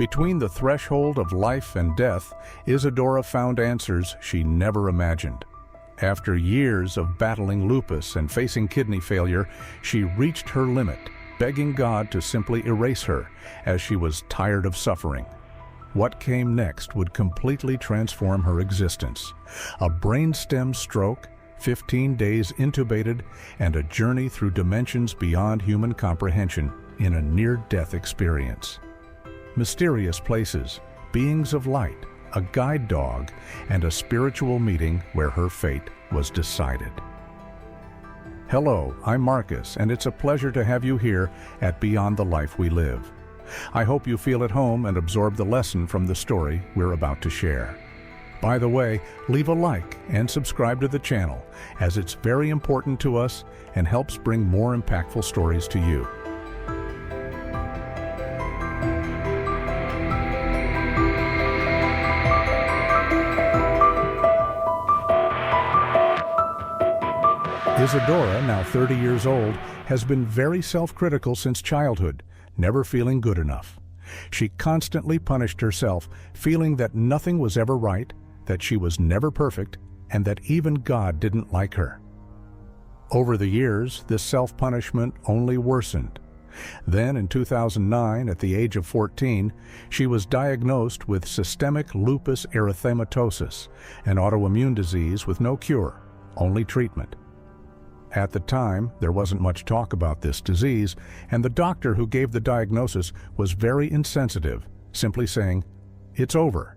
Between the threshold of life and death, Isadora found answers she never imagined. After years of battling lupus and facing kidney failure, she reached her limit, begging God to simply erase her, as she was tired of suffering. What came next would completely transform her existence. A brainstem stroke, 15 days intubated, and a journey through dimensions beyond human comprehension in a near-death experience. Mysterious places, beings of light, a guide dog, and a spiritual meeting where her fate was decided. Hello, I'm Marcus, and it's a pleasure to have you here at Beyond the Life We Live. I hope you feel at home and absorb the lesson from the story we're about to share. By the way, leave a like and subscribe to the channel, as it's very important to us and helps bring more impactful stories to you. Isadora, now 30 years old, has been very self-critical since childhood, never feeling good enough. She constantly punished herself, feeling that nothing was ever right, that she was never perfect, and that even God didn't like her. Over the years, this self-punishment only worsened. Then, in 2009, at the age of 14, she was diagnosed with systemic lupus erythematosus, an autoimmune disease with no cure, only treatment. At the time, there wasn't much talk about this disease, and the doctor who gave the diagnosis was very insensitive, simply saying, "It's over.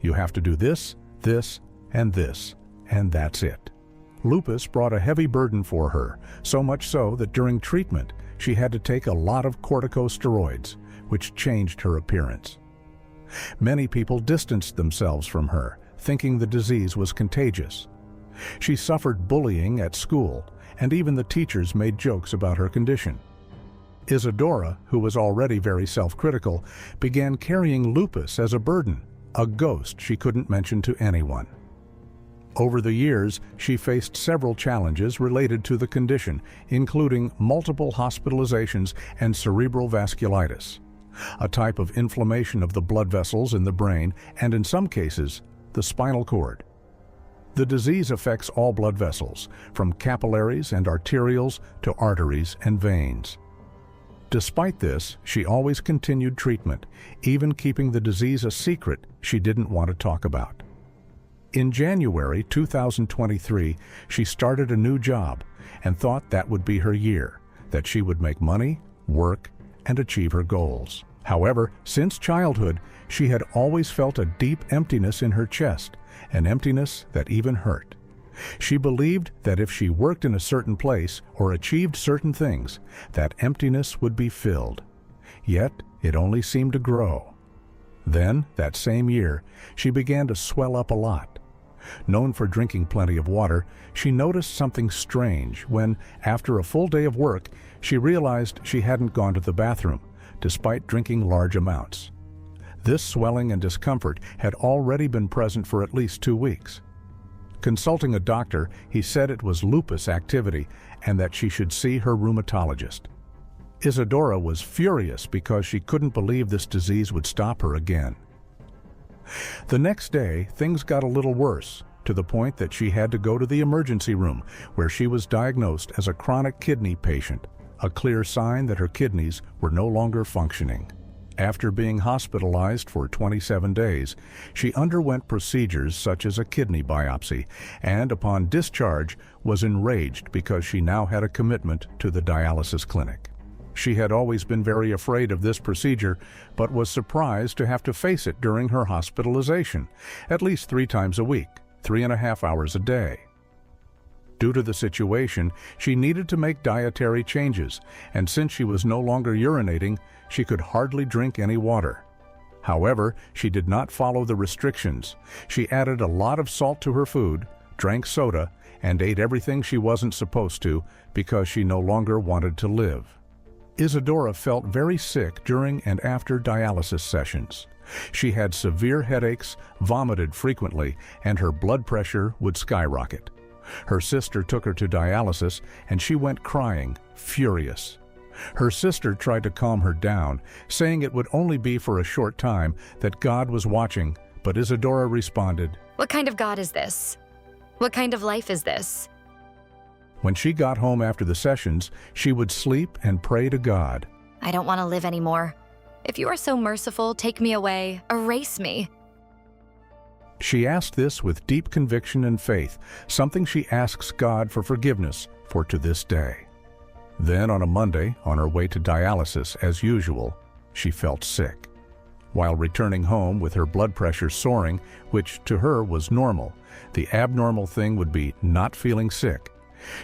You have to do this, this, and this, and that's it." Lupus brought a heavy burden for her, so much so that during treatment, she had to take a lot of corticosteroids, which changed her appearance. Many people distanced themselves from her, thinking the disease was contagious. She suffered bullying at school, and even the teachers made jokes about her condition. Isadora, who was already very self-critical, began carrying lupus as a burden, a ghost she couldn't mention to anyone. Over the years, she faced several challenges related to the condition, including multiple hospitalizations and cerebral vasculitis, a type of inflammation of the blood vessels in the brain, and in some cases, the spinal cord. The disease affects all blood vessels, from capillaries and arterioles to arteries and veins. Despite this, she always continued treatment, even keeping the disease a secret she didn't want to talk about. In January 2023, she started a new job and thought that would be her year, that she would make money, work, and achieve her goals. However, since childhood, she had always felt a deep emptiness in her chest, an emptiness that even hurt. She believed that if she worked in a certain place or achieved certain things, that emptiness would be filled. Yet, it only seemed to grow. Then, that same year, she began to swell up a lot. Known for drinking plenty of water, she noticed something strange when, after a full day of work, she realized she hadn't gone to the bathroom, despite drinking large amounts. This swelling and discomfort had already been present for at least 2 weeks. Consulting a doctor, he said it was lupus activity and that she should see her rheumatologist. Isadora was furious because she couldn't believe this disease would stop her again. The next day, things got a little worse, to the point that she had to go to the emergency room, where she was diagnosed as a chronic kidney patient, a clear sign that her kidneys were no longer functioning. After being hospitalized for 27 days, she underwent procedures such as a kidney biopsy, and upon discharge was enraged because she now had a commitment to the dialysis clinic. She had always been very afraid of this procedure, but was surprised to have to face it during her hospitalization, at least 3 times a week, 3.5 hours a day. Due to the situation, she needed to make dietary changes, and since she was no longer urinating, she could hardly drink any water. However, she did not follow the restrictions. She added a lot of salt to her food, drank soda, and ate everything she wasn't supposed to because she no longer wanted to live. Isadora felt very sick during and after dialysis sessions. She had severe headaches, vomited frequently, and her blood pressure would skyrocket. Her sister took her to dialysis, and she went crying, furious. Her sister tried to calm her down, saying it would only be for a short time, that God was watching, but Isadora responded, "What kind of God is this? What kind of life is this?" When she got home after the sessions, she would sleep and pray to God. "I don't want to live anymore. If you are so merciful, take me away, erase me." She asked this with deep conviction and faith, something she asks God for forgiveness for to this day. Then on a Monday, on her way to dialysis as usual, she felt sick. While returning home with her blood pressure soaring, which to her was normal, the abnormal thing would be not feeling sick.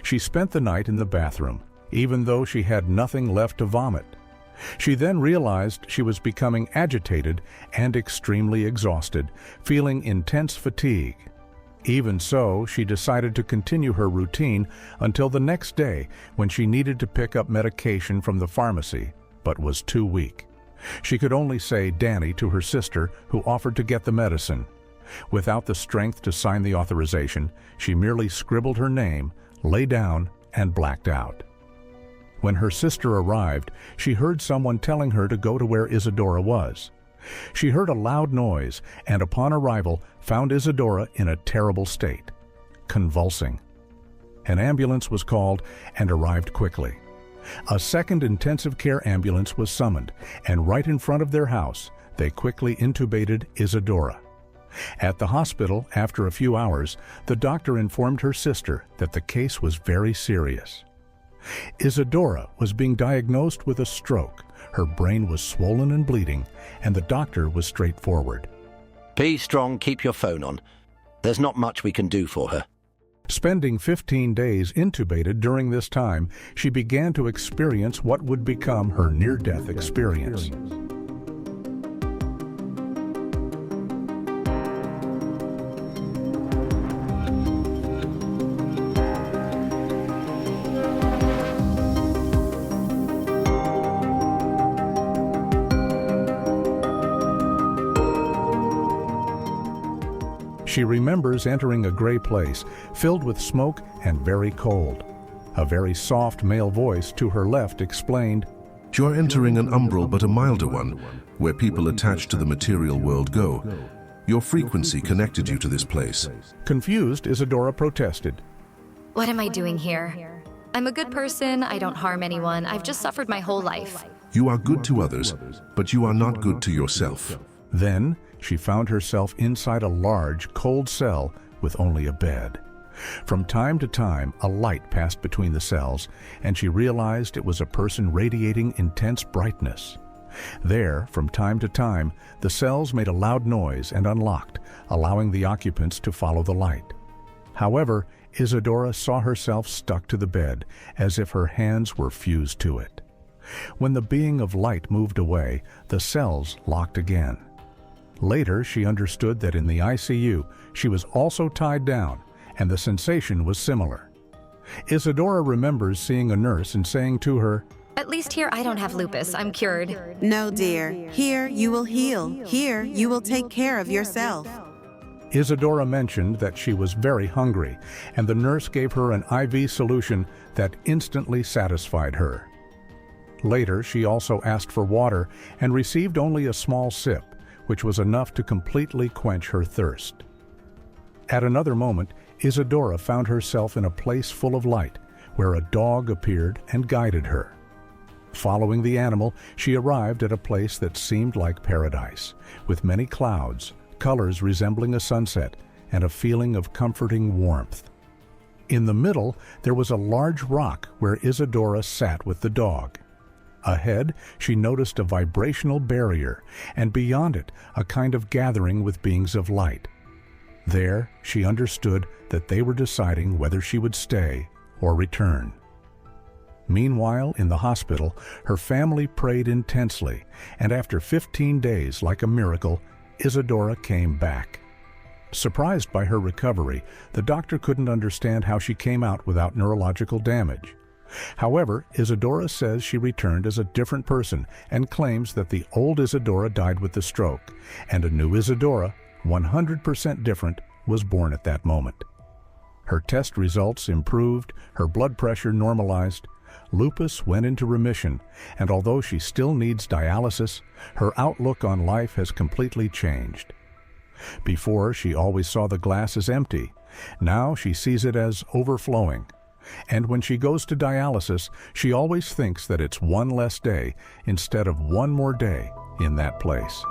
She spent the night in the bathroom, even though she had nothing left to vomit. She then realized she was becoming agitated and extremely exhausted, feeling intense fatigue. Even so, she decided to continue her routine until the next day when she needed to pick up medication from the pharmacy, but was too weak. She could only say Danny to her sister, who offered to get the medicine. Without the strength to sign the authorization, she merely scribbled her name, lay down, and blacked out. When her sister arrived, she heard someone telling her to go to where Isadora was. She heard a loud noise and upon arrival found Isadora in a terrible state, convulsing. An ambulance was called and arrived quickly. A second intensive care ambulance was summoned, and right in front of their house, they quickly intubated Isadora. At the hospital, after a few hours, the doctor informed her sister that the case was very serious. Isadora was being diagnosed with a stroke. Her brain was swollen and bleeding, and the doctor was straightforward. "Be strong, keep your phone on. There's not much we can do for her." Spending 15 days intubated during this time, she began to experience what would become her near-death experience. She remembers entering a gray place, filled with smoke and very cold. A very soft male voice to her left explained, "You are entering an umbral but a milder one, where people attached to the material world go. Your frequency connected you to this place." Confused, Isadora protested. "What am I doing here? I'm a good person, I don't harm anyone, I've just suffered my whole life." You are good to others, but you are not good to yourself. Then she found herself inside a large, cold cell with only a bed. From time to time, a light passed between the cells, and she realized it was a person radiating intense brightness. There, from time to time, the cells made a loud noise and unlocked, allowing the occupants to follow the light. However, Isadora saw herself stuck to the bed, as if her hands were fused to it. When the being of light moved away, the cells locked again. Later, she understood that in the ICU, she was also tied down, and the sensation was similar. Isadora remembers seeing a nurse and saying to her, "At least here I don't have lupus, I'm cured." "No, dear. Here you will heal. Here you will take care of yourself." Isadora mentioned that she was very hungry, and the nurse gave her an IV solution that instantly satisfied her. Later, she also asked for water and received only a small sip, which was enough to completely quench her thirst. At another moment, Isadora found herself in a place full of light, where a dog appeared and guided her. Following the animal, she arrived at a place that seemed like paradise, with many clouds, colors resembling a sunset, and a feeling of comforting warmth. In the middle, there was a large rock where Isadora sat with the dog. Ahead, she noticed a vibrational barrier, and beyond it, a kind of gathering with beings of light. There, she understood that they were deciding whether she would stay or return. Meanwhile, in the hospital, her family prayed intensely, and after 15 days, like a miracle, Isadora came back. Surprised by her recovery, the doctor couldn't understand how she came out without neurological damage. However, Isadora says she returned as a different person and claims that the old Isadora died with the stroke, and a new Isadora, 100% different, was born at that moment. Her test results improved, her blood pressure normalized, Lupus went into remission, and although she still needs dialysis, her outlook on life has completely changed. Before, she always saw the glass as empty. Now she sees it as overflowing. And when she goes to dialysis, she always thinks that it's one less day instead of one more day in that place.